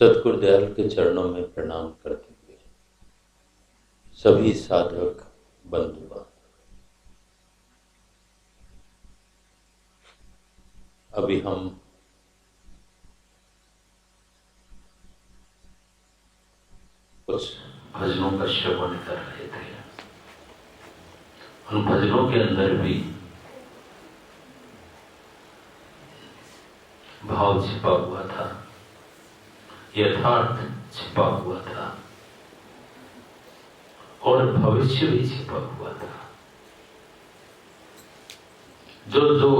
सद्गुरुदयाल के चरणों में प्रणाम करते हुए सभी साधक बंधुगण, अभी हम कुछ भजनों का श्रवण कर रहे थे। उन भजनों के अंदर भी भाव छिपा हुआ था, यथार्थ छिपा हुआ था और भविष्य भी छिपा हुआ था। जो जो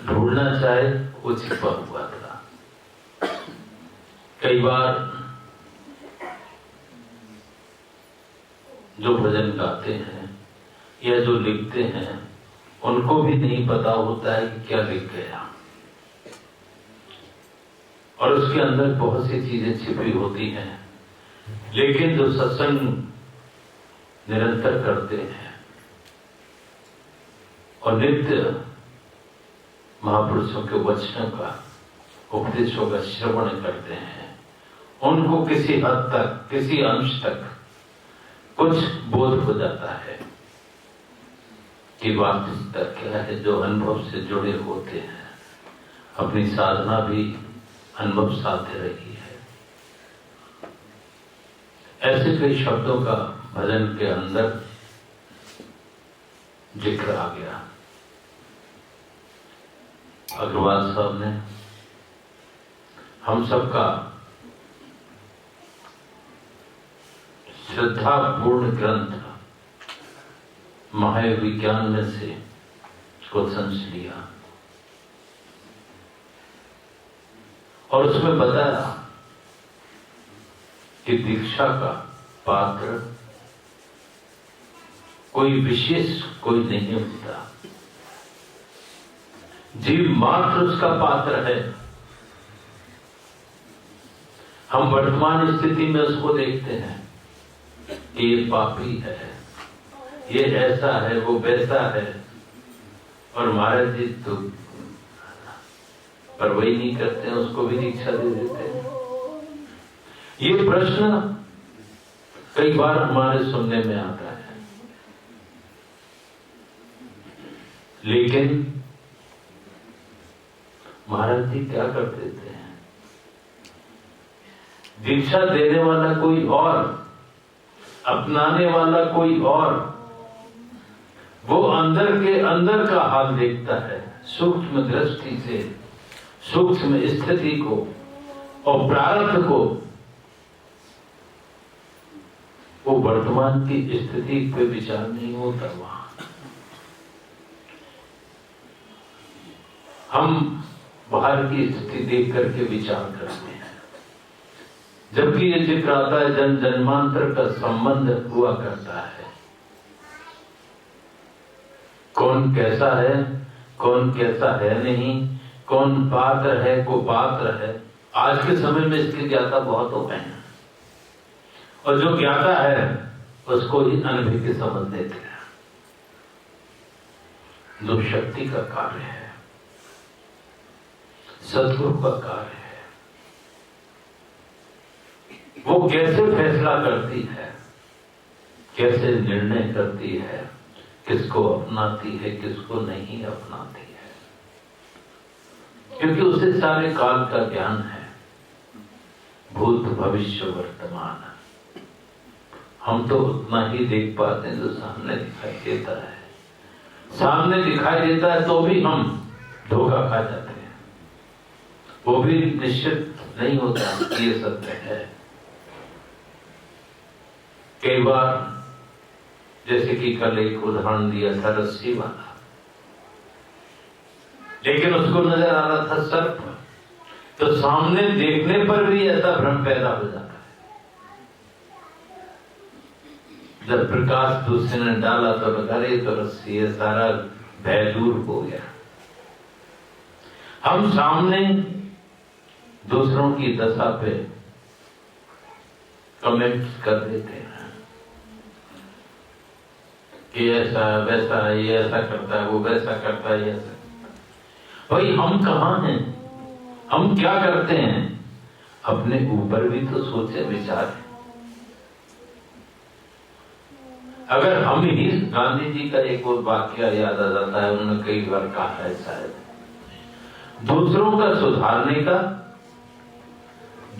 ढूंढना चाहे वो छिपा हुआ था। कई बार जो भजन गाते हैं या जो लिखते हैं उनको भी नहीं पता होता है कि क्या लिख गया, और उसके अंदर बहुत सी चीजें छिपी होती हैं। लेकिन जो सत्संग निरंतर करते हैं और नित्य महापुरुषों के वचनों का, उपदेशों का श्रवण करते हैं, उनको किसी हद तक, किसी अंश तक कुछ बोध हो जाता है कि वास्तविकता क्या है। जो अनुभव से जुड़े होते हैं, अपनी साधना भी अनुभव साध्य रही है। ऐसे कई शब्दों का भजन के अंदर जिक्र आ गया। अग्रवाल साहब ने हम सबका श्रद्धापूर्ण ग्रंथ महाविज्ञान में से कुछ अंश लिया और उसमें बताया कि दीक्षा का पात्र कोई विशेष कोई नहीं होता, जीव मात्र उसका पात्र है। हम वर्तमान स्थिति में उसको देखते हैं कि ये पापी है, ये ऐसा है, वो वैसा है, और महाराज जी तो पर वही नहीं करते हैं, उसको भी दीक्षा दे देते हैं। ये प्रश्न कई बार हमारे सुनने में आता है, लेकिन महाराज जी क्या कर देते हैं? दीक्षा देने वाला कोई और, अपनाने वाला कोई और, वो अंदर के अंदर का हाल देखता है, सूक्ष्म दृष्टि से, सूक्ष्म स्थिति को और प्रारब्ध को। वो वर्तमान की स्थिति पे विचार नहीं होता। वहां हम बाहर की स्थिति देख करके विचार करते हैं, जबकि ये जिक्र आता है जन जन्मांतर का संबंध हुआ करता है। कौन कैसा है, कौन कैसा है नहीं, कौन पात्र है, को पात्र है। आज के समय में इसकी ज्ञाता बहुत हो गए हैं, और जो ज्ञाता है उसको ही अनुभूति समझ लेते हैं। जो शक्ति का कार्य है, सद्गुरु का कार्य है, वो कैसे फैसला करती है, कैसे निर्णय करती है, किसको अपनाती है, किसको नहीं अपनाती है, क्योंकि उसे सारे काल का ज्ञान है, भूत भविष्य वर्तमान। हम तो उतना ही देख पाते हैं जो सामने दिखाई देता है। सामने दिखाई देता है तो भी हम धोखा खा जाते हैं, वो भी निश्चित नहीं होता कि ये सत्य है। कई बार जैसे कि कल एक उदाहरण दिया था रस्सी वाला, लेकिन उसको नजर आ रहा था सर्प, तो सामने देखने पर भी ऐसा भ्रम पैदा हो जाता है। जब प्रकाश दूसरे ने डाला तो लगा रही तो रस्सी है, सारा भय दूर हो गया। हम सामने दूसरों की दशा पे कमेंट्स कर देते हैं कि ऐसा वैसा है, ये ऐसा करता है, वो वैसा करता है, ऐसा। भाई हम कहाँ हैं? हम क्या करते हैं? अपने ऊपर भी तो सोचे विचार। अगर हम ही, गांधी जी का एक और वाक्य याद आ जाता है, उन्होंने कई बार कहा है शायद, दूसरों का सुधारने का,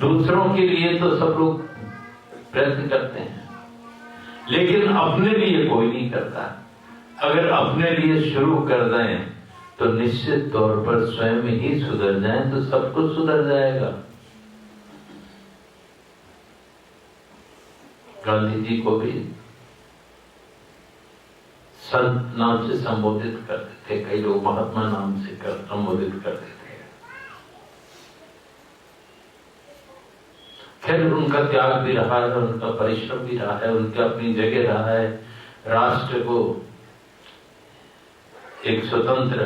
दूसरों के लिए तो सब लोग प्रयत्न करते हैं, लेकिन अपने लिए कोई नहीं करता। अगर अपने लिए शुरू कर दें तो निश्चित तौर पर स्वयं ही सुधर जाएं तो सब कुछ सुधर जाएगा। गांधी जी को भी संत नाम से संबोधित करते थे, कई लोग महात्मा नाम से संबोधित करते थे। खैर उनका त्याग भी रहा है, उनका परिश्रम भी रहा है, उनका अपनी जगह रहा है। राष्ट्र को एक स्वतंत्र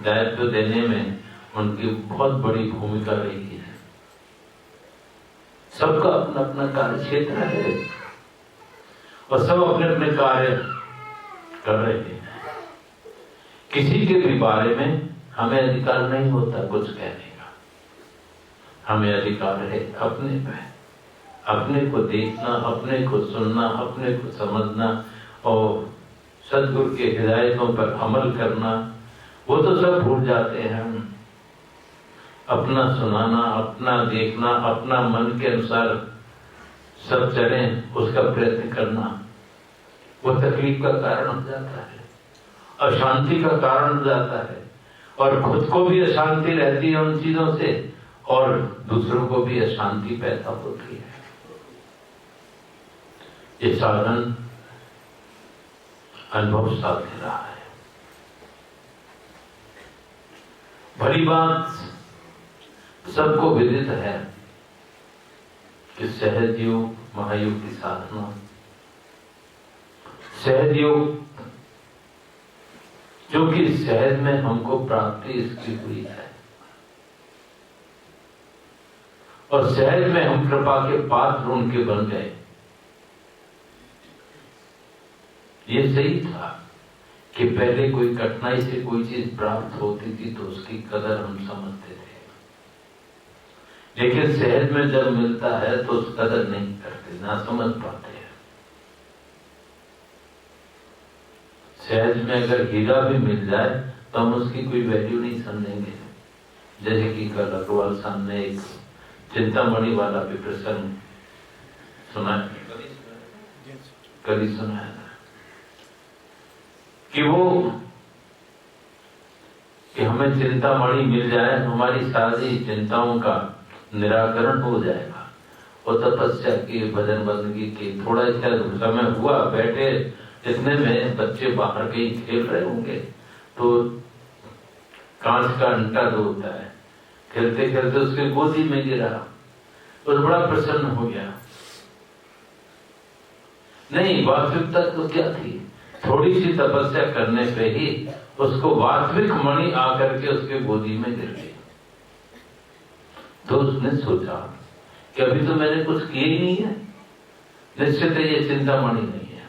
दायित्व देने में उनकी बहुत बड़ी भूमिका रही है। सबका अपना अपना कार्य क्षेत्र है और सब अपने अपने कार्य कर रहे हैं। किसी के भी बारे में हमें अधिकार नहीं होता कुछ कहने का। हमें अधिकार है अपने पे, अपने को देखना, अपने को सुनना, अपने को समझना और सद्गुरु के हिदायतों पर अमल करना। वो तो सब भूल जाते हैं हम। अपना सुनाना, अपना देखना, अपना मन के अनुसार सब चलें उसका प्रयत्न करना, वो तकलीफ का कारण हो जाता है, अशांति का कारण हो जाता है, और खुद को भी अशांति रहती है उन चीजों से और दूसरों को भी अशांति पैदा होती है। ये साधन अनुभव साथ रहा है। भली बात सबको विदित है कि सहज योग, महायोग की साधना, सहज योग जो कि सहज में हमको प्राप्ति इसकी हुई है और सहज में हम कृपा के पात्र उनके बन गए। ये सही था कि पहले कोई कठिनाई से कोई चीज प्राप्त होती थी तो उसकी कदर हम समझते थे, लेकिन सहज में जब मिलता है तो उस कदर नहीं करते, ना समझ पाते हैं। सहज में अगर हीरा भी मिल जाए तो हम उसकी कोई वैल्यू नहीं समझेंगे। जैसे कि कल अग्रवाल साहब ने एक चिंतामणि वाला भी प्रसंग सुना, कभी सुना है कि हमें चिंतामणि मिल जाए, हमारी सारी चिंताओं का निराकरण हो जाएगा। और तपस्या की, भजन बंदगी की, थोड़ा समय हुआ, बैठे इतने में बच्चे बाहर कहीं खेल रहे होंगे तो कांच का अंटा जो होता है, खेलते खेलते उसके गोदी में गिरा, तो बड़ा प्रसन्न हो गया। नहीं, वास्तविकता तो क्या थी, थोड़ी सी तपस्या करने पे ही उसको वास्तविक मणि आकर के उसके गोदी में गिर गई। तो उसने सोचा कि अभी तो मैंने कुछ किया ही नहीं है, निश्चित है ये चिंतामणि नहीं है,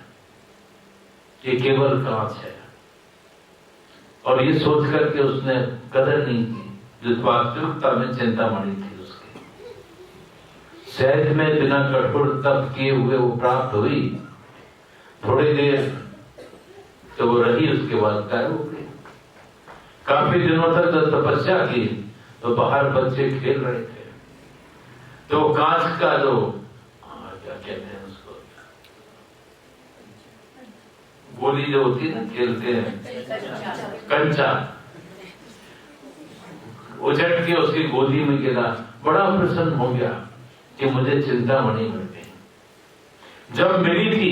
ये केवल कांच है। और ये सोच करके उसने कदर नहीं की जो वास्तविकता में चिंतामणि थी उसकी। सहज में बिना कठोर तप किए हुए वो प्राप्त हुई, थोड़ी देर तो वो रही, उसके बाद गायब हो गई। काफी दिनों तक जब तपस्या की तो बाहर बच्चे खेल रहे थे, तो कांच का जो क्या कहते हैं उसको, गोली जो होती है ना, खेलते हैं कंचा, उछट के उसकी गोदी में गिरा। बड़ा प्रसन्न हो गया कि मुझे चिंतामणि मिल गई। जब मिली थी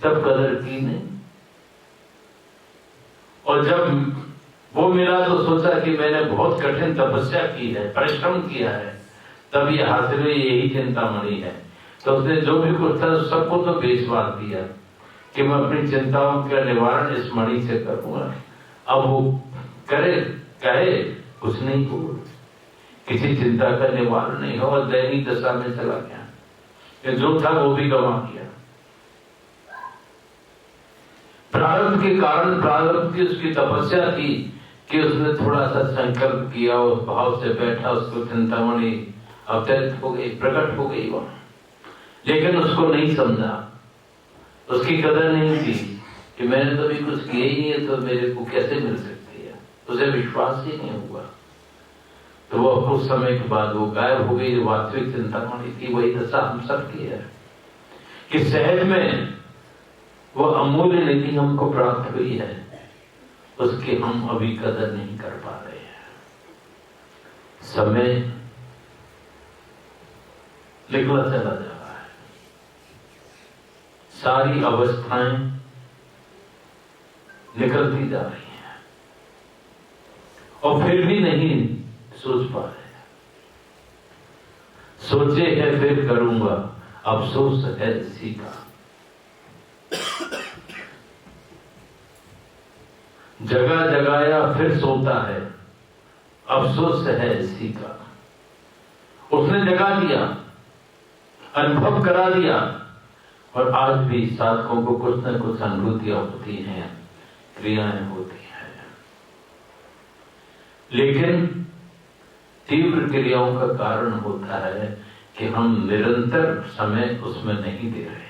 तब कदर की नहीं, और जब वो मिला तो सोचा कि मैंने बहुत कठिन तपस्या की है, परिश्रम किया है, तब ये हासिल हुई, यही चिंतामणि है। तो उसने जो भी कुछ था सबको तो बेचवार दिया कि मैं अपनी चिंताओं का निवारण इस मणि से करूंगा। अब वो कहे कुछ नहीं हो, किसी चिंता का निवारण नहीं हो, और दैनिक दशा में चला गया। जो था वो भी गंवा किया। प्रारब्ध के कारण, प्रारब्ध की उसकी तपस्या थी कि उसने थोड़ा सा संकल्प किया, उस भाव से बैठा, उसको चिंतामणि अवतरित हो गई, प्रकट हो गई वहां, लेकिन उसको नहीं समझा, उसकी कदर नहीं की कि मैंने तो अभी कुछ किया ही नहीं है तो मेरे को कैसे मिल सकती है, उसे विश्वास ही नहीं हुआ। तो वो कुछ समय के बाद वो गायब हो गई। जो वास्तविक चिंतामणि थी वही दशा हम सबकी है कि सहज में वो अमूल्य निधि हमको प्राप्त हुई है, उसकी हम अभी कदर नहीं कर पा रहे हैं। समय निकला चला जा रहा है, सारी अवस्थाएं निकलती जा रही हैं और फिर भी नहीं सोच पा रहे। सोचे है फिर करूंगा, अफसोस है इसी का। जगा जगाया फिर सोता है, अफसोस है इसी का। उसने जगा दिया, अनुभव करा दिया, और आज भी साधकों को कुछ न कुछ अनुभूतियां होती हैं, क्रियाएं होती हैं, लेकिन तीव्र क्रियाओं का कारण होता है कि हम निरंतर समय उसमें नहीं दे रहे हैं।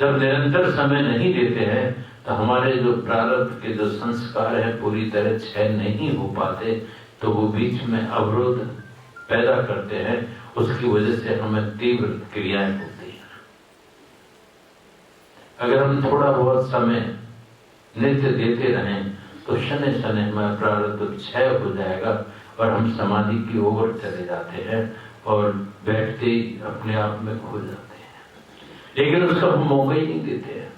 जब निरंतर समय नहीं देते हैं तो हमारे जो प्रारब्ध के जो संस्कार हैं पूरी तरह क्षय नहीं हो पाते, तो वो बीच में अवरोध पैदा करते हैं। उसकी वजह से हमें तीव्र क्रियाएं होती हैं। अगर हम थोड़ा बहुत समय नित्य देते रहें तो शनि शनि हमारा प्रारब्ध क्षय हो जाएगा और हम समाधि की ओर चले जाते हैं और बैठते ही अपने आप में खो जाते हैं, लेकिन उसका हम मौका ही नहीं देते हैं।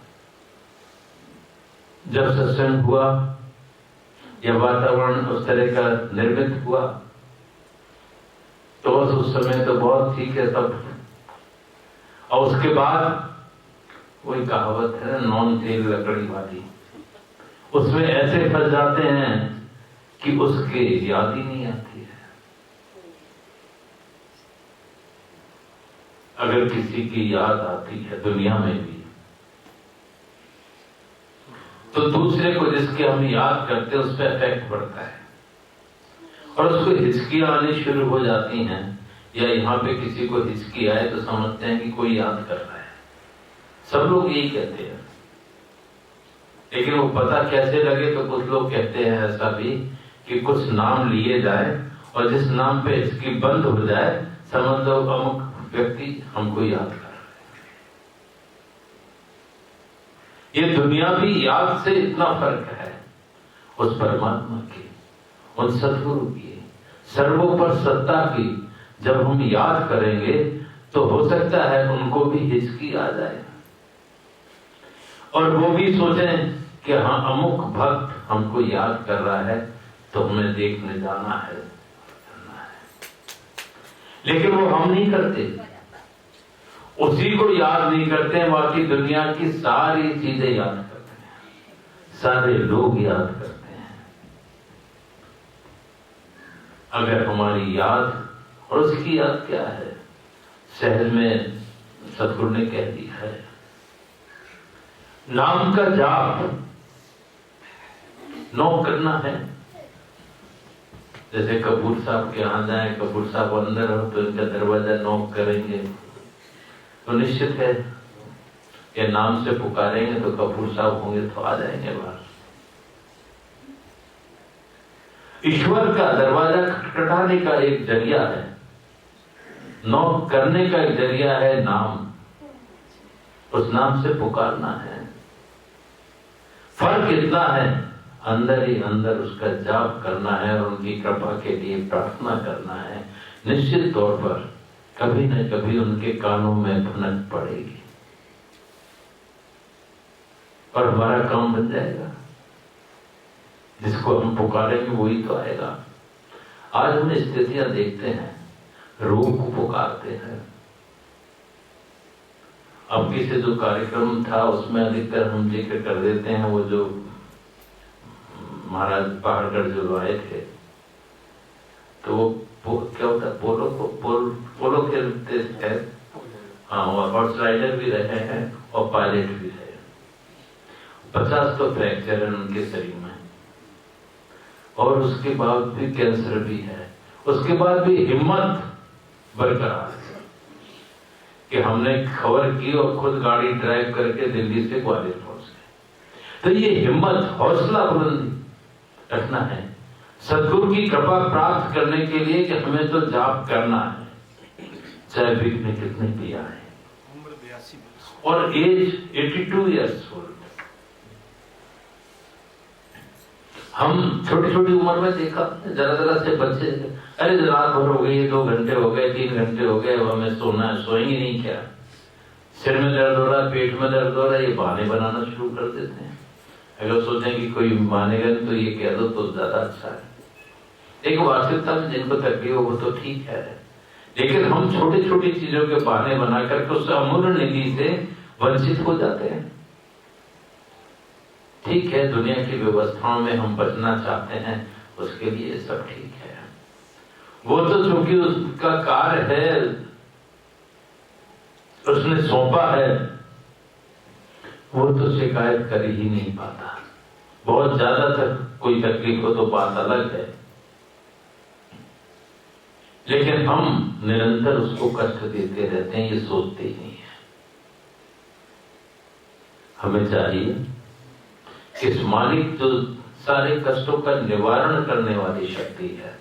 जब सत्संग हुआ या वातावरण उस तरह का निर्मित हुआ तो बस उस समय तो बहुत ठीक है तब, और उसके बाद वही कहावत है ना, नॉन तेल लकड़ी वाली, उसमें ऐसे फंस जाते हैं कि उसके याद ही नहीं आती है। अगर किसी की याद आती है दुनिया में भी, तो दूसरे को जिसके हम याद करते हैं उस पर इफेक्ट पड़ता है और उसको हिचकियां आनी शुरू हो जाती हैं, या यहाँ पे किसी को हिचकी आए तो समझते हैं कि कोई याद कर रहा है। सब लोग यही कहते हैं, लेकिन वो पता कैसे लगे, तो कुछ लोग कहते हैं ऐसा भी कि कुछ नाम लिए जाए और जिस नाम पे इसकी बंद हो जाए, समझ लो अमुक व्यक्ति हमको याद कर रहा है। ये दुनिया भी याद से इतना फर्क है उस परमात्मा की, उन सद्गुरु की, सर्वोपर सत्ता की। जब हम याद करेंगे तो हो सकता है उनको भी हिचकी आ जाए और वो भी सोचें कि हाँ अमुक भक्त हमको याद कर रहा है तो हमें देखने जाना है। लेकिन वो हम नहीं करते, उसी को याद नहीं करते, बाकी दुनिया की सारी चीजें याद करते हैं, सारे लोग याद करते हैं। अगर हमारी याद, और उसकी याद क्या है, सहज में सतगुरु ने कह दिया है, नाम का जाप नॉक करना है। जैसे कपूर साहब के यहाँ जाए, कपूर साहब अंदर हो तो इनका दरवाजा नॉक करेंगे, तो निश्चित है कि नाम से पुकारेंगे तो कपूर साहब होंगे तो आ जाएंगे बाहर। ईश्वर का दरवाजा खटखटाने का एक जरिया है, नॉक करने का एक जरिया है नाम, उस नाम से पुकारना है। फर्क इतना है, अंदर ही अंदर उसका जाप करना है और उनकी कृपा के लिए प्रार्थना करना है। निश्चित तौर पर कभी न कभी उनके कानों में भनक पड़ेगी और हमारा काम बन जाएगा। जिसको हम पुकारेंगे वही तो आएगा। आज हम स्थितियां देखते हैं, रोग को पुकारते हैं। अब किसी जो कार्यक्रम था उसमें अधिकतर हम जिक्र कर देते हैं, वो जो महाराज पहाड़गढ़ जो आए थे, तो वो क्या होता है, पोलो खेलते हैं, हाँ, हॉर्स राइडर भी रहे हैं और पायलट भी रहे। 50 तो फ्रैक्चर है उनके शरीर में और उसके बाद भी कैंसर भी है उसके बाद भी हिम्मत बरकरार है कि हमने खबर की और खुद गाड़ी ड्राइव करके दिल्ली से ग्वालियर पहुंच गए। तो ये हिम्मत, हौसला बुलंदी रखना है सदगुरु की कृपा प्राप्त करने के लिए कि हमें तो जाप करना है, चाहे विघ्न कितने भी आए। और एज 82 ईयर्स ओल्ड। हम छोटी छोटी उम्र में देखा जरा जरा से बच्चे, अरे रात भर हो गई, 2 घंटे हो गए, 3 घंटे हो गए, हमें सोना है, सोएंगे नहीं क्या, सिर में दर्द हो रहा है, पेट में दर्द हो रहा है, ये बहाने बनाना शुरू कर देते हैं। अगर सोचें कि कोई मानेगा नहीं तो ये कह दो तो ज्यादा अच्छा है। एक वास्तविकता में जिनको तकलीफ हो वो तो ठीक है, लेकिन हम छोटी छोटी चीजों के बहाने बना करके उस अमूल्य निधि से वंचित हो जाते हैं। ठीक है, दुनिया की व्यवस्थाओं में हम बचना चाहते हैं, उसके लिए सब ठीक है। वो तो चूंकि उसका कार्य है, उसने सौंपा है, वो तो शिकायत कर ही नहीं पाता। बहुत ज्यादा तक कोई तकलीफ हो तो बात अलग है, लेकिन हम निरंतर उसको कष्ट देते रहते हैं, ये सोचते ही नहीं है। हमें चाहिए कि इस मालिक जो सारे कष्टों का निवारण करने वाली शक्ति है,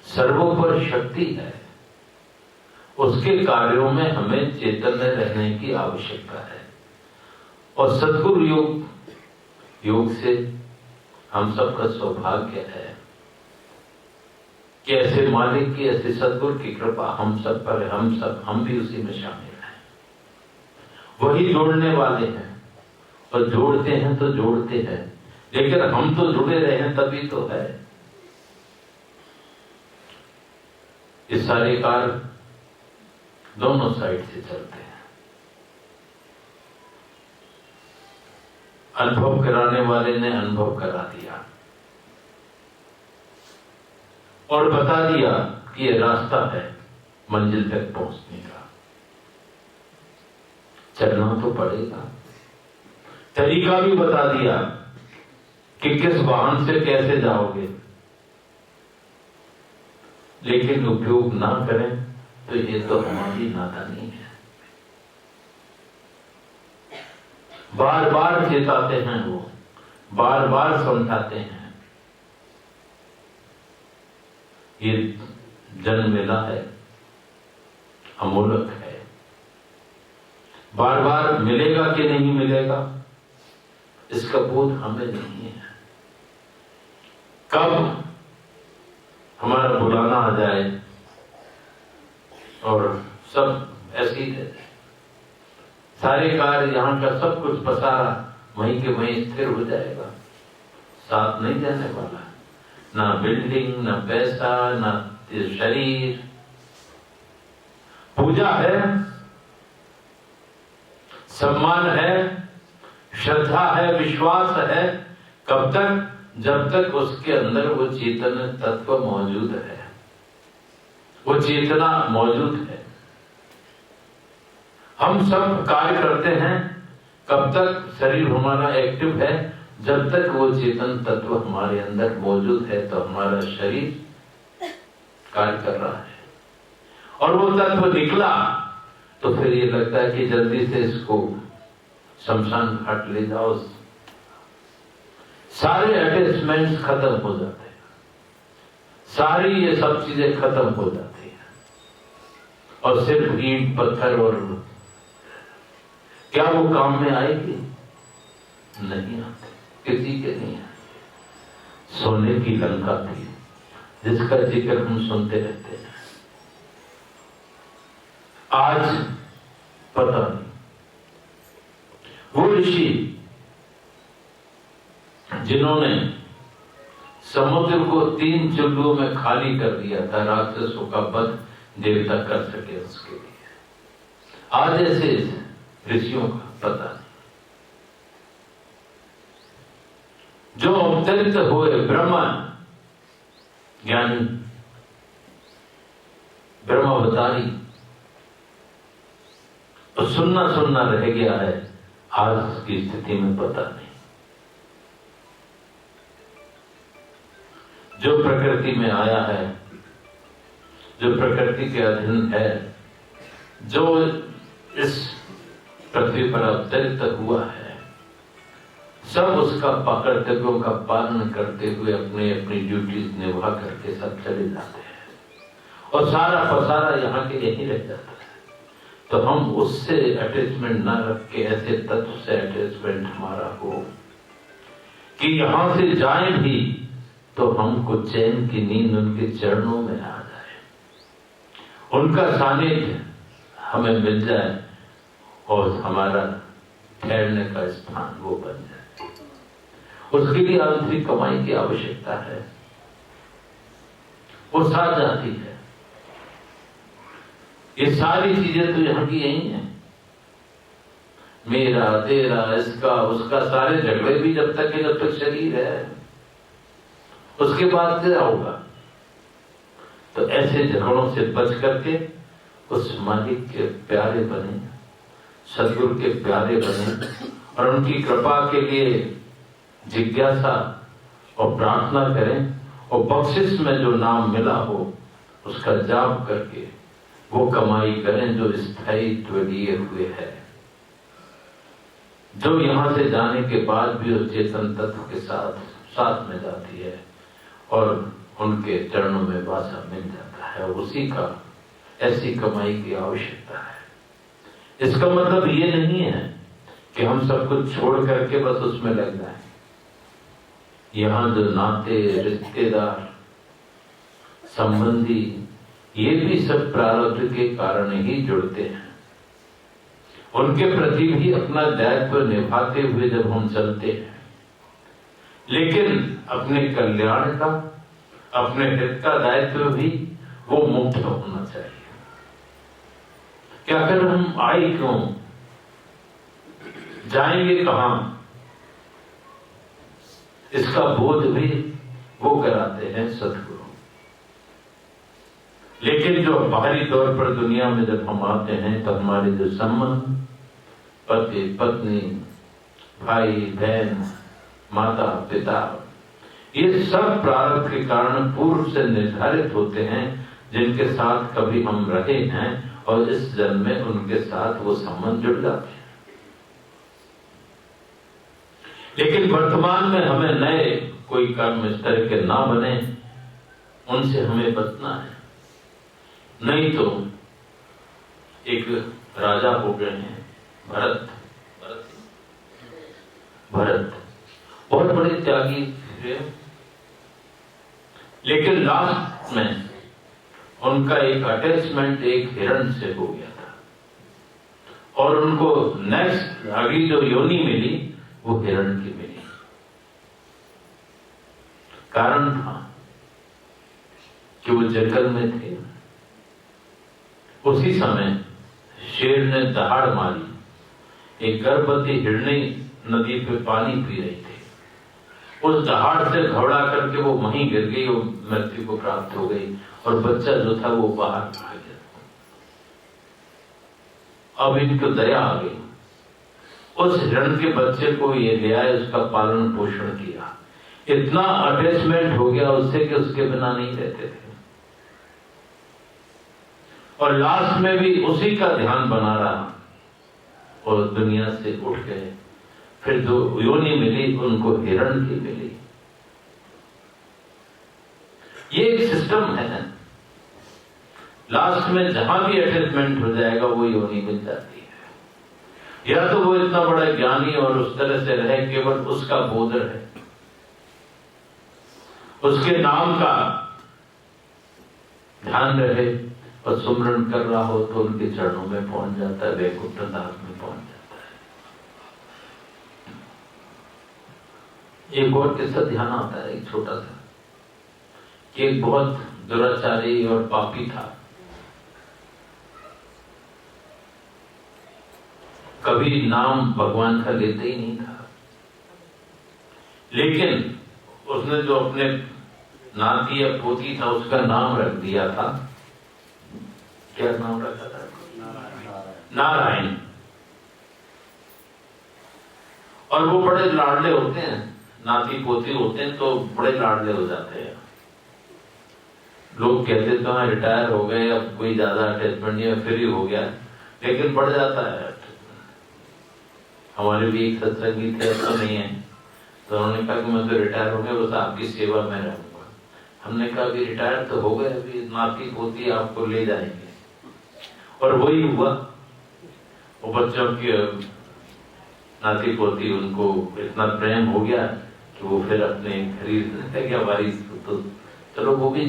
सर्वोपरि शक्ति है, उसके कार्यों में हमें चैतन्य रहने की आवश्यकता है। और सद्गुरु योग से हम सबका सौभाग्य है कि ऐसे मालिक की, ऐसे सद्गुरु की कृपा हम सब पर, हम भी उसी में शामिल हैं। वही जोड़ने वाले हैं और जोड़ते हैं तो जोड़ते हैं, लेकिन हम तो जुड़े रहे तभी तो है। ये सारे कार्य दोनों साइड से चलते हैं। अनुभव कराने वाले ने अनुभव करा दिया और बता दिया कि ये रास्ता है मंजिल तक पहुंचने का, चलना तो पड़ेगा। तरीका भी बता दिया कि किस वाहन से कैसे जाओगे, लेकिन उपयोग ना करें तो ये तो हमारी नादानी है। बार बार चेताते हैं वो, बार बार समझाते हैं। ये जन्म मिला है, अमूलक है, बार बार मिलेगा कि नहीं मिलेगा इसका बोध हमें नहीं है। कब हमारा बुलाना आ जाए और सब ऐसे ही रहते, सारे कार्य यहाँ का सब कुछ पसारा वहीं के वहीं स्थिर हो जाएगा, साथ नहीं जाने वाला। ना बिल्डिंग, ना पैसा, ना शरीर। पूजा है, सम्मान है, श्रद्धा है, विश्वास है, कब तक? जब तक उसके अंदर वो चेतन तत्व मौजूद है, वो चेतना मौजूद है। हम सब कार्य करते हैं कब तक? शरीर हमारा एक्टिव है, जब तक वो चेतन तत्व हमारे अंदर मौजूद है तो हमारा शरीर कार्य कर रहा है। और वो तत्व निकला तो फिर ये लगता है कि जल्दी से इसको शमशान घाट ले जाओ। सारे अटैचमेंट्स खत्म हो जाते हैं, सारी ये सब चीजें खत्म हो जाती हैं, और सिर्फ ईंट पत्थर और क्या वो काम में आएगी? नहीं आते, किसी के नहीं आते। सोने की लंका थी जिसका जिक्र हम सुनते रहते हैं, आज पता नहीं। वो ऋषि जिन्होंने समुद्र को 3 चुल्लुओं में खाली कर दिया था, राक्षसों का वध देवता कर सके उसके लिए, आज ऐसे ऋषियों का पता नहीं। जो अवतरित हुए ब्रह्म ज्ञानी, ब्रह्मवतारी, तो सुनना सुनना रह गया है, आज की स्थिति में पता नहीं। जो प्रकृति में आया है, जो प्रकृति के अधीन है, जो इस पृथ्वी पर अवतरित हुआ है, सब उसका कर्तव्यों का पालन करते हुए अपने अपनी ड्यूटीज निभा करके सब चले जाते हैं और सारा पसारा यहाँ के यही रह जाता है। तो हम उससे अटैचमेंट ना रख के ऐसे तत्व से अटैचमेंट हमारा हो कि यहाँ से जाए भी तो हमको चैन की नींद उनके चरणों में आ जाए, उनका सानिध्य हमें मिल जाए और हमारा ठहरने का स्थान वो बन जाए। उसके लिए आंतरिक कमाई की आवश्यकता है, वो साथ जाती है। ये सारी चीजें तो यहाँ की यही हैं, मेरा तेरा इसका उसका, सारे झगड़े भी जब तक शरीर है, उसके बाद क्या होगा? तो ऐसे झगड़ों से बच करके उस मालिक के प्यारे बने, सदगुरु के प्यारे बने और उनकी कृपा के लिए जिज्ञासा और प्रार्थना करें और बख्शिश में जो नाम मिला हो उसका जाप करके वो कमाई करें जो स्थायित्व लिए हुए है, जो यहां से जाने के बाद भी उस चेतन तत्व के साथ में जाती है और उनके चरणों में वासा मिल जाता है। उसी का ऐसी कमाई की आवश्यकता है। इसका मतलब ये नहीं है कि हम सब कुछ छोड़ करके बस उसमें लग जाएं। यहाँ जो नाते, रिश्तेदार, संबंधी, ये भी सब प्रारब्ध के कारण ही जुड़ते हैं। उनके प्रति भी अपना दायित्व निभाते हुए जब हम चलते हैं, लेकिन अपने कल्याण का, अपने हित का दायित्व भी वो मुक्त होना चाहिए। क्या कर हम आए क्यों, जाएंगे कहां, इसका बोध भी वो कराते हैं सदगुरु। लेकिन जो बाहरी तौर पर दुनिया में जब हम आते हैं तो हमारे जो संबंध, पति पत्नी, भाई बहन, माता पिता, ये सब प्रारब्ध के कारण पूर्व से निर्धारित होते हैं, जिनके साथ कभी हम रहे हैं और इस जन्म में उनके साथ वो संबंध जुड़ जाते हैं। लेकिन वर्तमान में हमें नए कोई कर्म इस तरह के ना बने, उनसे हमें बचना है। नहीं तो एक राजा हो गए हैं भरत बहुत बड़े त्यागी थे, लेकिन लास्ट में उनका एक अटैचमेंट एक हिरण से हो गया था और उनको नेक्स्ट अगली जो योनि मिली वो हिरण की मिली। कारण था कि वो जंगल में थे। उसी समय शेर ने दहाड़ मारी, एक गर्भवती हिरणी नदी पे पानी पी रही थी। उस दहाड़ से घबरा करके वो वहीं गिर गई और मृत्यु को प्राप्त हो गई और बच्चा जो था वो बाहर आ गया। अब इनको दया आ गई, उस हिरण के बच्चे को ये ले आए, उसका पालन पोषण किया। इतना अटैचमेंट हो गया उससे कि उसके बिना नहीं रहते थे और लास्ट में भी उसी का ध्यान बना रहा और दुनिया से उठ गए। फिर जो योनि मिली उनको हिरण की मिली। ये एक सिस्टम है ना, लास्ट में जहां भी अटैचमेंट हो जाएगा वो योनि मिल जाती है। या तो वो इतना बड़ा ज्ञानी और उस तरह से रहे, केवल उसका बोध रहे, उसके नाम का ध्यान रहे और सुमरन कर रहा हो तो उनके चरणों में पहुंच जाता है, वैकुंठ धाम में पहुंच जाता है। एक और किस्सा ध्यान आता है, एक छोटा सा, कि एक बहुत दुराचारी और पापी था। कभी नाम भगवान का लेते ही नहीं था, लेकिन उसने जो अपने नाती या पोती था उसका नाम रख दिया था। क्या नाम रखा था? नारायण। और वो बड़े लाडले होते हैं, नाती पोती होते हैं तो बड़े लाडले हो जाते हैं। लोग कहते तो हाँ रिटायर हो गए, अब कोई ज्यादा अटैचमेंट नहीं है, फ्री हो गया, लेकिन बढ़ जाता है। हमारे भी एक सत्संगी थे, ऐसा नहीं है, तो उन्होंने कहा कि मैं तो रिटायर हो गया, बस आपकी सेवा में रहूंगा। हमने कहा अभी रिटायर तो हो गए, अभी नाती पोती आपको ले जाएंगे। और वही हुआ, वो बच्चों की नाती पोती उनको इतना प्रेम हो गया कि वो फिर अपने खरीदने क्या वारिस, तो चलो वो भी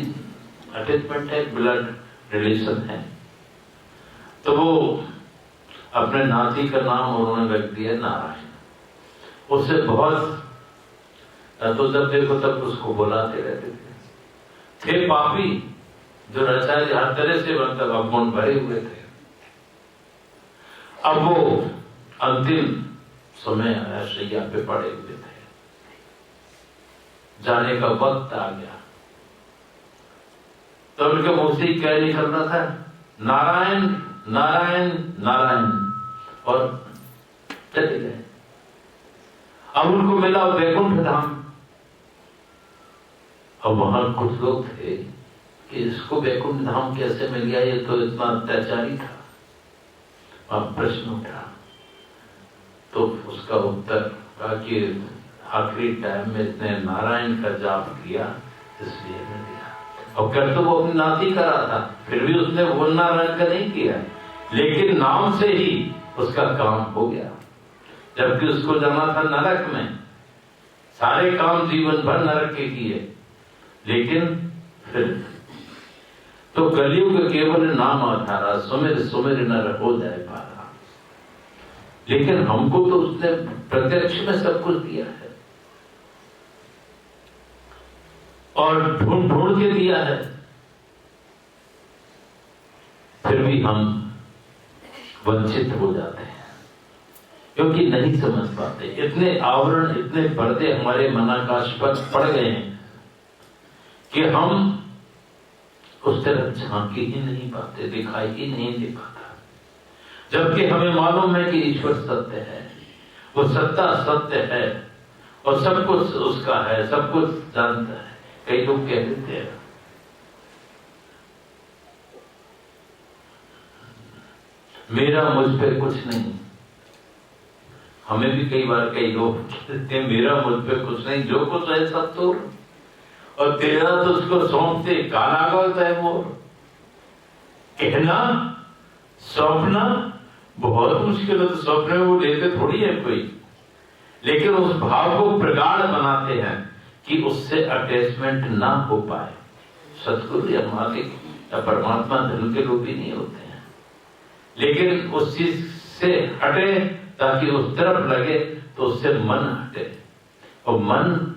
अटैचमेंट है, ब्लड रिलेशन है। तो वो अपने नाती का नाम उन्होंने रख दिया नारायण। उससे बहुत, तो जब देखो तब उसको बुलाते रहते थे पापी, जो रचाए हर तरह से मतलब अवगुण भरे हुए थे। अब वो अंतिम समय आया, शैया पे पड़े हुए थे, जाने का वक्त आ गया। तो उनके मुंह से क्या निकल रहा था, नारायण नारायण नारायण, और चले गए। अब उनको मिला वैकुंठ धाम। अब वहां कुछ लोग थे कि इसको वैकुंठ धाम कैसे मिल गया, ये तो इतना अत्याचारी था। अब प्रश्न उठा, तो उसका उत्तर कहा कि आखिरी टाइम में इसने नारायण का जाप किया, इसलिए मिल गया। और कर तो वो अपनी नाती का रहा था, फिर भी उसने वो नारायण का नहीं किया, लेकिन नाम से ही उसका काम हो गया। जबकि उसको जाना था नरक में, सारे काम जीवन भर नरक के किए, लेकिन फिर तो कलयुग केवल नाम आधारा, सुमिर सुमिर नर हो जाए पारा। लेकिन हमको तो उसने प्रत्यक्ष में सब कुछ दिया है, और ढूंढ ढूंढ के दिया है, फिर भी हम वंचित हो जाते हैं, क्योंकि नहीं समझ पाते। इतने आवरण, इतने पर्दे हमारे मनाकाश पर पड़ गए हैं कि हम उस तरफ झांकी ही नहीं पाते, दिखाई ही नहीं दे पाता। जबकि हमें मालूम है कि ईश्वर सत्य है, वो सत्ता सत्य है, और सब कुछ उसका है, सब कुछ जानता है। कई लोग कह देते हैं मेरा मुझ पे कुछ नहीं। हमें भी कई बार कई लोग कहते हैं मेरा मुझ पे कुछ नहीं, जो कुछ है सब तो, और तेरा तो उसको सौंपते काला गलत है। वो कहना सौंपना बहुत मुश्किल है, तो सौंपने में वो लेते थोड़ी है कोई, लेकिन उस भाव को प्रगाढ़ बनाते हैं कि उससे अटैचमेंट ना हो पाए। सतगुरु या मालिक या परमात्मा धन के लोग भी नहीं होते हैं, लेकिन उस चीज से हटे ताकि उस तरफ लगे, तो उससे मन हटे और मन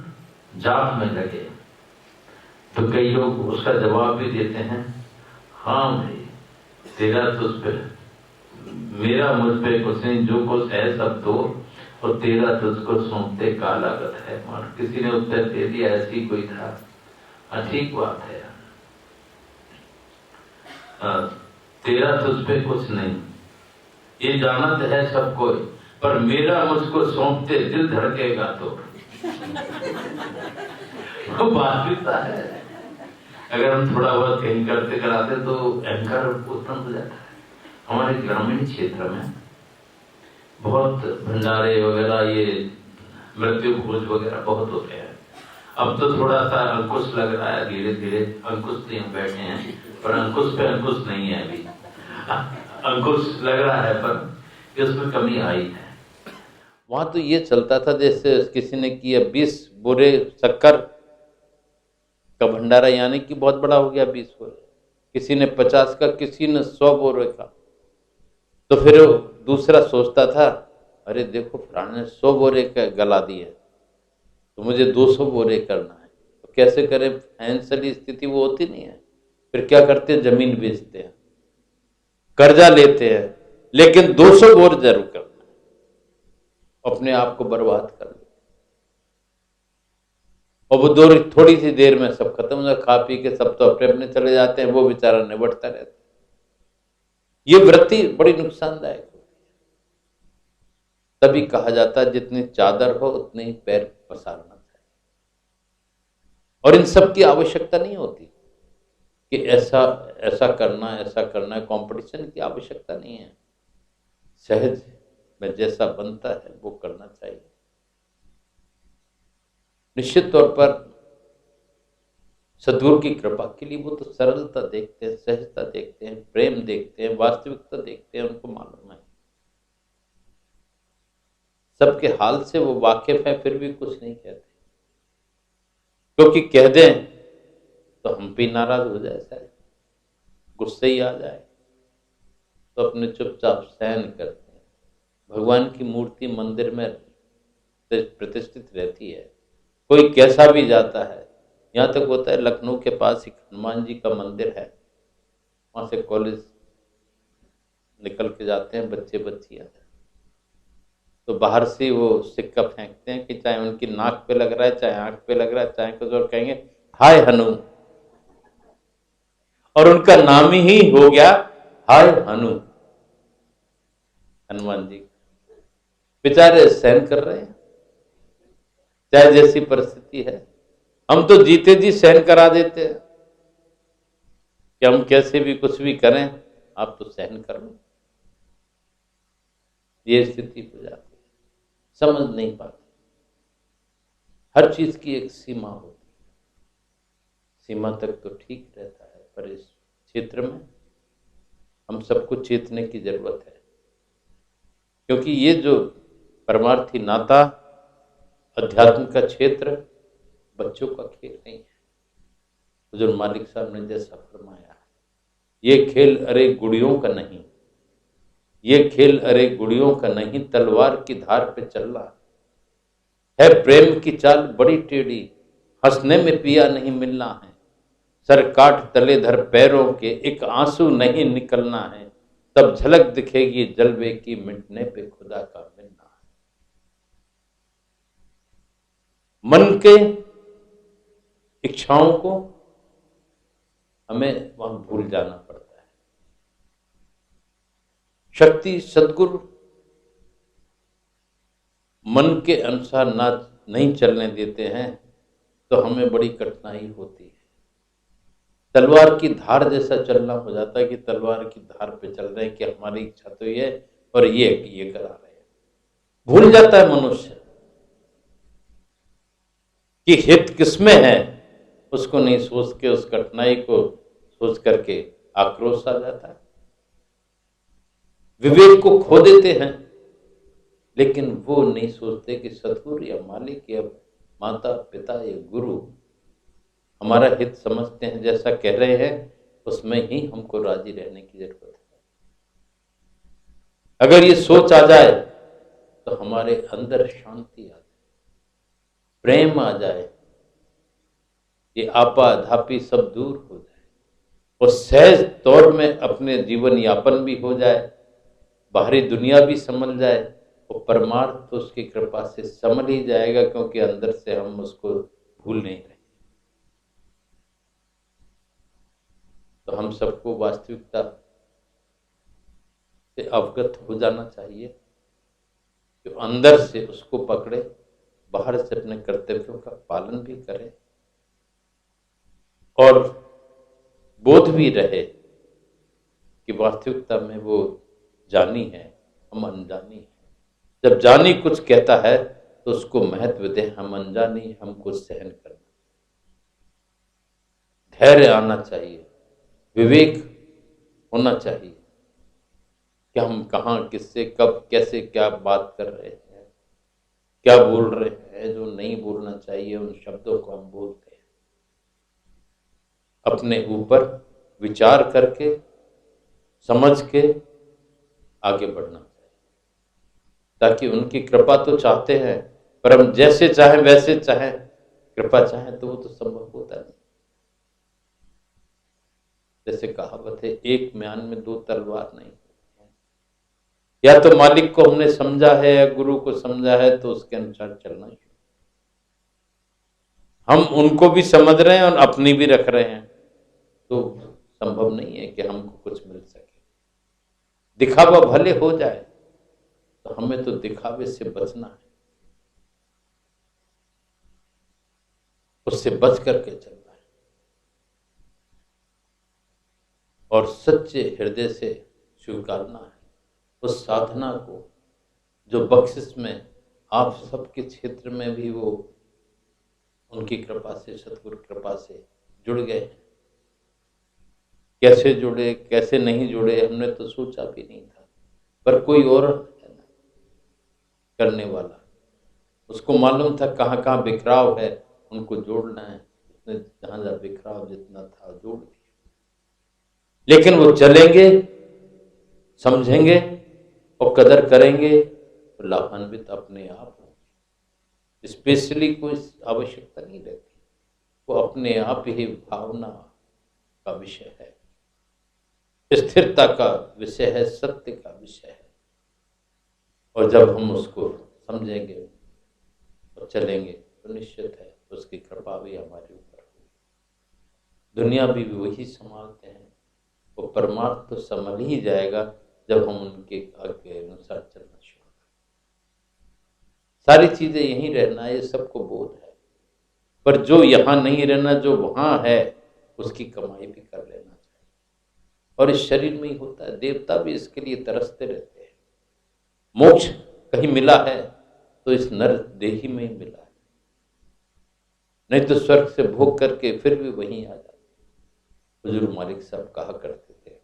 जाप में लगे। तो कई लोग उसका जवाब भी देते हैं, हाँ भाई तेरा तुझ पे, मेरा मुझ पे कुछ नहीं, जो कुछ है सब दो, और तेरा तुझको सौंपते का लागत है। और किसी ने उत्तर दे दिया, ऐसी कोई था, ठीक बात है, तेरा तुझ पे कुछ नहीं, ये जानत है सब कोई, पर मेरा मुझको सौंपते दिल धड़केगा तो वो वास्तविकता है। अगर हम थोड़ा बहुत कहीं करते कराते तो अहंकार उत्पन्न हो जाता है। हमारे ग्रामीण क्षेत्र में बहुत भंडारे वगैरह, ये मृत्यु भोज वगैरह बहुत होते हैं। अब तो थोड़ा सा अंकुश लग रहा है, धीरे धीरे अंकुश लिए बैठे हैं, पर अंकुश पे अंकुश नहीं है अभी। अंकुश लग रहा है पर इसमें कमी आई है। वहां तो ये चलता था जैसे किसी ने किया 20 बोरे शक्कर का भंडारा, यानी कि बहुत बड़ा हो गया 20 बोरे, किसी ने 50 का, किसी ने 100 बोरे का। तो फिर दूसरा सोचता था, अरे देखो फलाने ने 100 बोरे का गला दिया, तो मुझे 200 बोरे करना है। तो कैसे करें, फाइनेंशियली स्थिति वो होती नहीं है। फिर क्या करते हैं, जमीन बेचते हैं, कर्जा लेते हैं, लेकिन 200 बोर जरूर करना है, अपने आप को बर्बाद कर लेते। और वो थोड़ी सी देर में सब खत्म हो जाए, खा पी के सब तो अपने अपने चले जाते हैं, वो बेचारा निबटता रहता है। ये वृत्ति बड़ी नुकसानदायक है। तभी कहा जाता है जितनी चादर हो उतने ही पैर पसारना चाहिए, और इन सब की आवश्यकता नहीं होती। कि ऐसा ऐसा करना है। कंपटीशन की आवश्यकता नहीं है। सहज में जैसा बनता है वो करना चाहिए। निश्चित तौर पर सद्गुरु की कृपा के लिए वो तो सरलता देखते हैं, सहजता देखते हैं, प्रेम देखते हैं, वास्तविकता देखते हैं। उनको मालूम है, सबके हाल से वो वाकिफ है, फिर भी कुछ नहीं कहते, क्योंकि कह दें तो हम भी नाराज हो जाए, शायद गुस्से ही आ जाए, तो अपने चुपचाप सहन करते हैं। भगवान की मूर्ति मंदिर में प्रतिष्ठित रहती है, कोई कैसा भी जाता है। यहाँ तक होता है, लखनऊ के पास एक हनुमान जी का मंदिर है, वहां से कॉलेज निकल के जाते हैं बच्चे बच्चियां, तो बाहर से वो सिक्का फेंकते हैं कि चाहे उनकी नाक पे लग रहा है, चाहे आंख पे लग रहा है, चाहे कुछ और, कहेंगे हाय हनु, और उनका नाम ही हो गया हाय हनु, हनुमान जी। बेचारे सहन कर रहे हैं, चाहे जैसी परिस्थिति है। हम तो जीते जी सहन करा देते हैं कि हम कैसे भी कुछ भी करें, आप तो सहन कर लो। ये स्थिति हो जाती है, समझ नहीं पाते। हर चीज की एक सीमा होती है, सीमा तक तो ठीक रहता है, पर इस क्षेत्र में हम सबको चेतने की जरूरत है, क्योंकि ये जो परमार्थी नाता, अध्यात्म का क्षेत्र बच्चों का खेल नहीं है। हुजूर मालिक साहब ने जैसा फरमाया, ये खेल अरे गुड़ियों का नहीं, ये खेल अरे गुड़ियों का नहीं, तलवार की धार पे चलना है। प्रेम की चाल बड़ी टेढ़ी, हंसने में पिया नहीं मिलना है। सर काट तले धर पैरों के, एक आंसू नहीं निकलना है। तब झलक दिखेगी जलवे की, मिटने पे खुदा का मिलना है। मन के इच्छाओं को हमें वहां भूल जाना पड़ता है। शक्ति सद्गुरु मन के अनुसार ना नहीं चलने देते हैं तो हमें बड़ी कठिनाई होती है। तलवार की धार जैसा चलना हो जाता है कि तलवार की धार पे चल रहे हैं कि हमारी इच्छा तो ये और ये करा रहे हैं। भूल जाता है मनुष्य कि हित किसमें है, उसको नहीं सोच के, उस कठिनाई को सोच करके आक्रोश आ जाता है, विवेक को खो देते हैं। लेकिन वो नहीं सोचते कि सतगुरु या मालिक या माता पिता या गुरु हमारा हित समझते हैं, जैसा कह रहे हैं उसमें ही हमको राजी रहने की जरूरत है। अगर ये सोच आ जाए तो हमारे अंदर शांति आ जाए, प्रेम आ जाए, ये आपा धापी सब दूर हो जाए और सहज तौर में अपने जीवन यापन भी हो जाए, बाहरी दुनिया भी समझ जाए, और परमार्थ तो उसकी कृपा से समझ ही जाएगा, क्योंकि अंदर से हम उसको भूल नहीं रहे। तो हम सबको वास्तविकता से अवगत हो जाना चाहिए, जो अंदर से उसको पकड़े, बाहर से अपने कर्तव्यों का पालन भी करे और बोध भी रहे कि वास्तविकता में वो जानी है, हम अनजानी है। जब जानी कुछ कहता है तो उसको महत्व दे, हम अनजानी हमको सहन करना, धैर्य आना चाहिए, विवेक होना चाहिए कि हम कहाँ, किससे, कब, कैसे, क्या बात कर रहे हैं, क्या बोल रहे हैं, जो नहीं बोलना चाहिए उन शब्दों को हम बोलते हैं। अपने ऊपर विचार करके, समझ के आगे बढ़ना चाहिए, ताकि उनकी कृपा तो चाहते हैं, पर हम जैसे चाहें वैसे चाहें, कृपा चाहें तो वो तो संभव होता नहीं। जैसे कहावत है, एक म्यान में दो तलवार नहीं, या तो मालिक को हमने समझा है या गुरु को समझा है तो उसके अनुसार चलना ही। हम उनको भी समझ रहे हैं और अपनी भी रख रहे हैं तो संभव नहीं है कि हमको कुछ मिल सके। दिखावा भले हो जाए तो हमें तो दिखावे से बचना है, उससे बच करके चलना है। और सच्चे हृदय से स्वीकारना है उस साधना को जो बख्शिश में आप सबके क्षेत्र में भी वो उनकी कृपा से, सतगुरु कृपा से जुड़ गए हैं। कैसे जुड़े, कैसे नहीं जुड़े, हमने तो सोचा भी नहीं था, पर कोई और है ना करने वाला, उसको मालूम था कहाँ कहाँ बिखराव है, उनको जोड़ना है। उसने जहाँ जहाँ बिखराव जितना था जोड़ दिया। लेकिन वो चलेंगे, समझेंगे और कदर करेंगे तो लाभान्वित अपने आप होंगे। स्पेशली कोई आवश्यकता नहीं रहती, वो अपने आप ही भावना का विषय है, स्थिरता का विषय है, सत्य का विषय है। और जब हम उसको समझेंगे और चलेंगे तो निश्चित है उसकी कृपा भी हमारे ऊपर होगी। दुनिया भी वही संभालते हैं, वो परमार्थ तो संभल ही जाएगा जब हम उनके आज्ञा अनुसार चलना शुरू करें। सारी चीजें यहीं रहना ये सबको बोध है, पर जो यहाँ नहीं रहना, जो वहां है, उसकी कमाई भी कर लेना चाहिए। और इस शरीर में ही होता है, देवता भी इसके लिए तरसते रहते हैं। मोक्ष कहीं मिला है तो इस नर देही में ही मिला है, नहीं तो स्वर्ग से भोग करके फिर भी वहीं आ जाते। हुजूर मालिक साहब कहा करते थे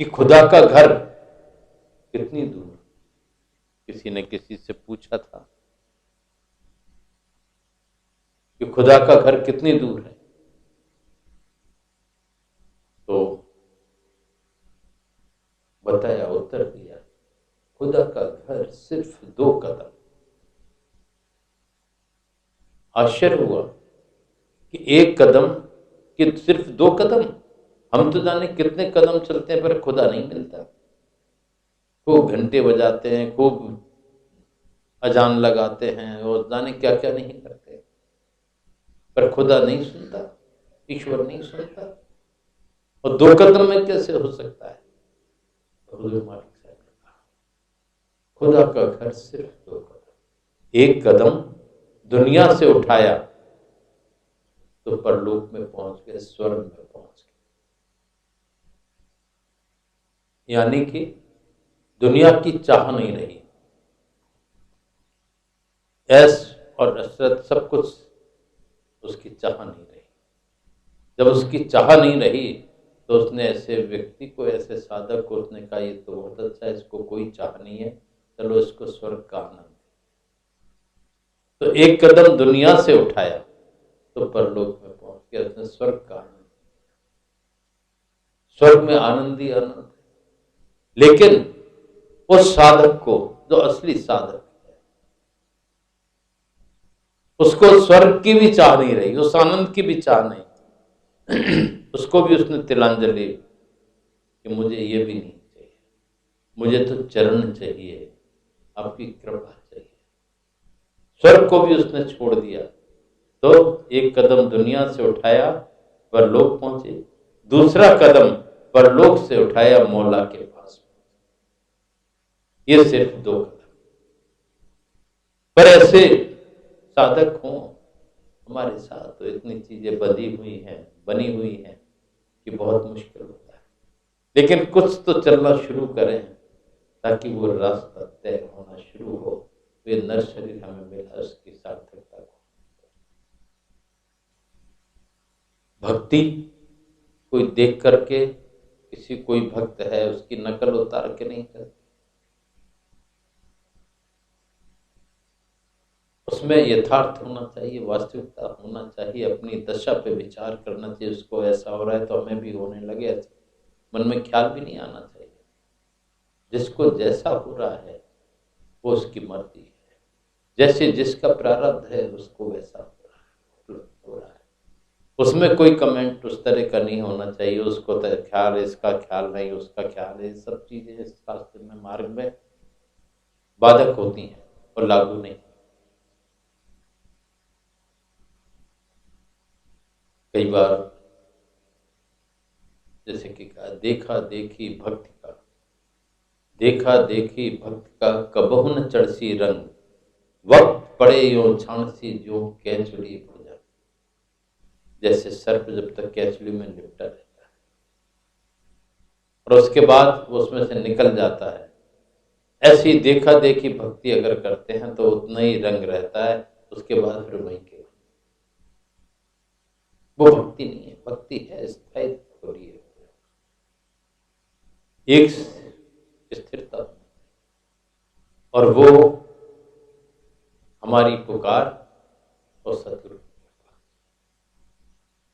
कि खुदा का घर कितनी दूर। किसी ने किसी से पूछा था कि खुदा का घर कितनी दूर है, तो बताया, उत्तर दिया, खुदा का घर सिर्फ 2 कदम। आश्चर्य हुआ कि 1 कदम कि सिर्फ 2 कदम, हम तो जाने कितने कदम चलते हैं पर खुदा नहीं मिलता। खूब घंटे बजाते हैं, खूब अजान लगाते हैं और जाने क्या क्या नहीं करते, पर खुदा नहीं सुनता, ईश्वर नहीं सुनता। और 2 कदम में कैसे हो सकता है? हुजूर मालिक साहब ने कहा खुदा का घर सिर्फ 2 कदम। 1 कदम दुनिया से उठाया तो परलोक में पहुंच गए, स्वर्ग में पहुंच गए। यानी कि दुनिया की चाह नहीं रही, ऐश और असरत सब कुछ उसकी चाह नहीं रही। जब उसकी चाह नहीं रही तो उसने ऐसे व्यक्ति को, ऐसे साधक को उसने कहा ये तो बहुत अच्छा है, इसको कोई चाह नहीं है, चलो इसको स्वर्ग का आनंद। तो 1 कदम दुनिया से उठाया तो परलोक में पहुंच गया, उसने स्वर्ग का आनंद। स्वर्ग में आनंद ही आनंद है। लेकिन उस साधक को, जो असली साधक है, उसको स्वर्ग की भी चाह नहीं रही, उस आनंद की भी चाह नहीं। उसको भी उसने तिलांजलि कि मुझे ये भी नहीं चाहिए, मुझे तो चरण चाहिए, आपकी कृपा चाहिए। स्वर्ग को भी उसने छोड़ दिया। तो 1 कदम दुनिया से उठाया, परलोक पहुंचे। दूसरा कदम परलोक से उठाया, मौला के पास। ये सिर्फ 2 कदम। पर ऐसे साधक हों हमारे साथ तो इतनी चीजें बनी हुई हैं कि बहुत मुश्किल होता है। लेकिन कुछ तो चलना शुरू करें ताकि वो रास्ता तय होना शुरू हो, वे नर शरीर हमें मिला, उसकी सार्थकता को। भक्ति कोई देख करके, किसी कोई भक्त है उसकी नकल उतार के नहीं करती, उसमें यथार्थ होना चाहिए, वास्तविकता होना चाहिए, अपनी दशा पे विचार करना चाहिए। उसको ऐसा हो रहा है तो हमें भी होने लगे, मन में ख्याल भी नहीं आना चाहिए। जिसको जैसा हो रहा है वो उसकी मर्जी है, जैसे जिसका प्रारब्ध है उसको वैसा हो रहा है। उसमें कोई कमेंट उस तरह का नहीं होना चाहिए, उसको ख्याल है, इसका ख्याल नहीं, उसका ख्याल है। सब चीजें इस शास्त्र में, मार्ग में बाधक होती हैं और लागू नहीं। कई बार जैसे कि कहा, देखा देखी भक्ति का कबहु न चढ़सी रंग, वक्त पड़े यो छाणसी जो कैचुड़ी भुजा। जैसे सर्प जब तक केचुली में लिपटा रहता है और उसके बाद वो उसमें से निकल जाता है। ऐसी देखा देखी भक्ति अगर करते हैं तो उतना ही रंग रहता है, उसके बाद फिर वहीं के वो भक्ति नहीं है। भक्ति है स्थायी हो रही है, एक स्थिरता, और वो हमारी पुकार और सतगुरु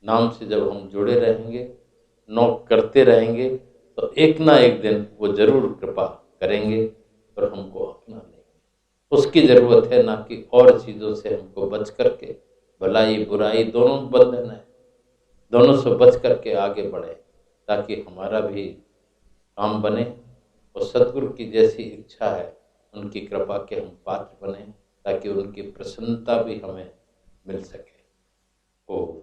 नाम से जब हम जुड़े रहेंगे, नौक करते रहेंगे, तो एक ना एक दिन वो जरूर कृपा करेंगे और हमको अपना लेंगे। उसकी जरूरत है, ना कि और चीजों से हमको बच करके, भलाई बुराई दोनों बंधन है, दोनों से बच करके आगे बढ़े, ताकि हमारा भी काम बने और सतगुरु की जैसी इच्छा है उनकी कृपा के हम पात्र बने, ताकि उनकी प्रसन्नता भी हमें मिल सके। ओम।